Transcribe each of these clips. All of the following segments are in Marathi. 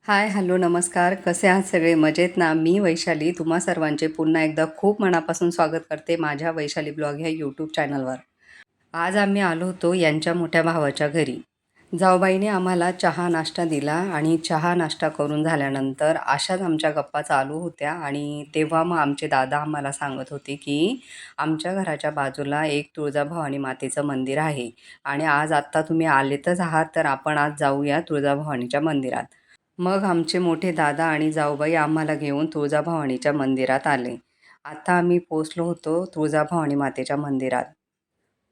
हाय, हॅलो, नमस्कार. कसे आहात सगळे? मजेत ना? मी वैशाली तुम्हा सर्वांचे पुन्हा एकदा खूप मनापासून स्वागत करते माझ्या वैशाली ब्लॉग ह्या यूट्यूब चॅनलवर. आज आम्ही आलो होतो यांच्या मोठ्या भावाच्या घरी. जाऊबाईने आम्हाला चहा नाश्ता दिला आणि चहा नाश्ता करून झाल्यानंतर अशाच आमच्या गप्पा चालू होत्या आणि तेव्हा मग आमचे दादा आम्हाला सांगत होते की आमच्या घराच्या बाजूला एक तुळजाभवानी मातेचं मंदिर आहे आणि आज आत्ता तुम्ही आलेतच आहात, तर आपण आज जाऊया तुळजाभवानीच्या मंदिरात. मग आमचे मोठे दादा आणि जाऊबाई आम्हाला घेऊन तुळजाभवानीच्या मंदिरात आले. आता आम्ही पोचलो होतो तुळजाभवानी मातेच्या मंदिरात.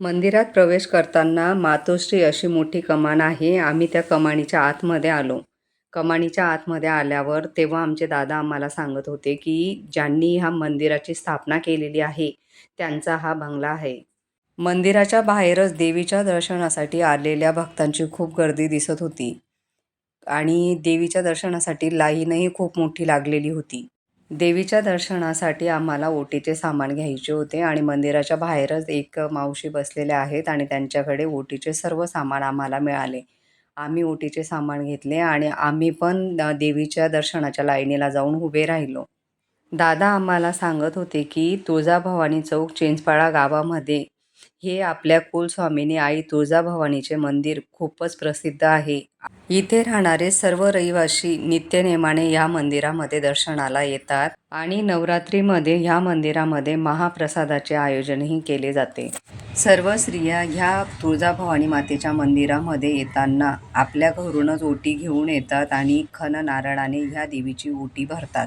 मंदिरात प्रवेश करताना मातोश्री अशी मोठी कमान आहे. आम्ही त्या कमानीच्या आतमध्ये आलो. कमानीच्या आतमध्ये आल्यावर तेव्हा आमचे दादा आम्हाला सांगत होते की ज्यांनी ह्या मंदिराची स्थापना केलेली आहे त्यांचा हा बंगला आहे. मंदिराच्या बाहेरच देवीच्या दर्शनासाठी आलेल्या भक्तांची खूप गर्दी दिसत होती आणि देवीच्या दर्शनासाठी लाईनही खूप मोठी लागलेली होती. देवीच्या दर्शनासाठी आम्हाला ओटीचे सामान घ्यायचे होते आणि मंदिराच्या बाहेरच एक मावशी बसलेल्या आहेत आणि त्यांच्याकडे ओटीचे सर्व सामान आम्हाला मिळाले. आम्ही ओटीचे सामान घेतले आणि आम्ही पण देवीच्या दर्शनाच्या लाईनीला जाऊन उभे राहिलो. दादा आम्हाला सांगत होते की तुळजाभवानी चौक चिंचपाडा गावामध्ये हे आपल्या कुलस्वामिनी आई तुळजाभवानीचे मंदिर खूपच प्रसिद्ध आहे. इथे राहणारे सर्व रहिवासी नित्यनेमाने या मंदिरामध्ये दर्शनाला येतात आणि नवरात्रीमध्ये ह्या मंदिरामध्ये महाप्रसादाचे आयोजनही केले जाते. सर्व स्त्रिया ह्या तुळजाभवानी मातेच्या मंदिरामध्ये येताना आपल्या घरूनच ओटी घेऊन येतात आणि खण नारळाने ह्या देवीची ओटी भरतात.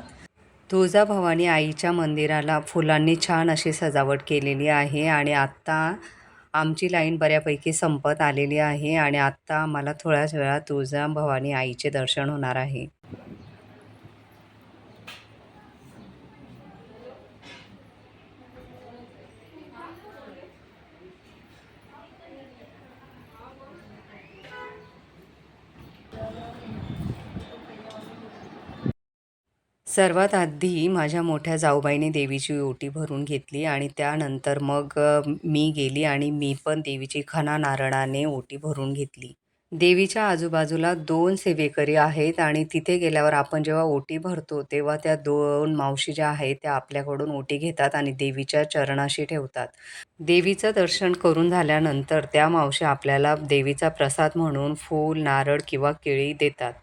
तुळजाभवानी आईच्या मंदिराला फुलांनी छान अशी सजावट केलेली आहे आणि आत्ता आमची लाईन बऱ्यापैकी संपत आलेली आहे आणि आत्ता आम्हाला थोड्याच वेळात तुळजाभवानी आईचे दर्शन होणार आहे. सर्वात आधी माझ्या मोठ्या जाऊबाईने देवीची ओटी भरून घेतली आणि त्यानंतर मग मी गेली आणि मी पण देवीची खणा नारळाने ओटी भरून घेतली. देवीच्या आजूबाजूला 2 सेवेकरी आहेत आणि तिथे गेल्यावर आपण जेव्हा ओटी भरतो तेव्हा त्या 2 मावशी ज्या आहेत त्या आपल्याकडून ओटी घेतात आणि देवीच्या चरणाशी ठेवतात. देवीचं दर्शन करून झाल्यानंतर त्या मावशी आपल्याला देवीचा प्रसाद म्हणून फूल, नारळ किंवा केळी देतात.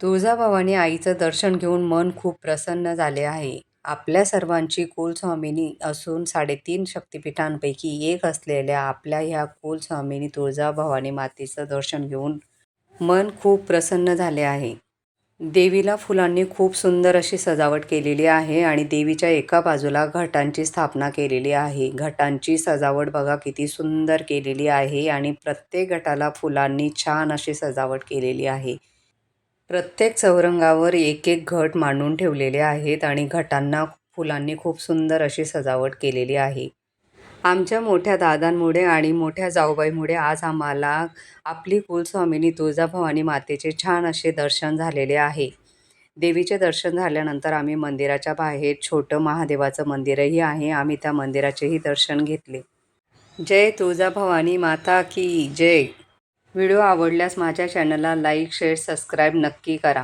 तुळजाभवानी आईचं दर्शन घेऊन मन खूप प्रसन्न झाले आहे. आपल्या सर्वांची कुलस्वामिनी असून 3.5 शक्तिपीठांपैकी एक असलेल्या आपल्या ह्या कुलस्वामिनी तुळजाभवानी मातेचं दर्शन घेऊन मन खूप प्रसन्न झाले आहे. देवीला फुलांनी खूप सुंदर अशी सजावट केलेली आहे आणि देवीच्या एका बाजूला घटांची स्थापना केलेली आहे. घटांची सजावट बघा किती सुंदर केलेली आहे आणि प्रत्येक घटाला फुलांनी छान अशी सजावट केलेली आहे. प्रत्येक चौरंगावर एक एक घट मांडून ठेवलेले आहेत आणि घटांना फुलांनी खूप सुंदर अशी सजावट केलेली आहे. आमच्या मोठ्या दादांमुळे आणि मोठ्या जाऊबाईमुळे आज आम्हाला आपली कुलस्वामिनी तुळजाभवानी मातेचे छान असे दर्शन झालेले आहे. देवीचे दर्शन झाल्यानंतर आम्ही मंदिराच्या बाहेर छोटं महादेवाचं मंदिरही आहे, आम्ही त्या मंदिराचेही दर्शन घेतले. जय तुळजाभवानी माता की जय. व्हिडिओ आवडल्यास माझ्या चॅनलला लाईक, शेअर, सबस्क्राईब नक्की करा.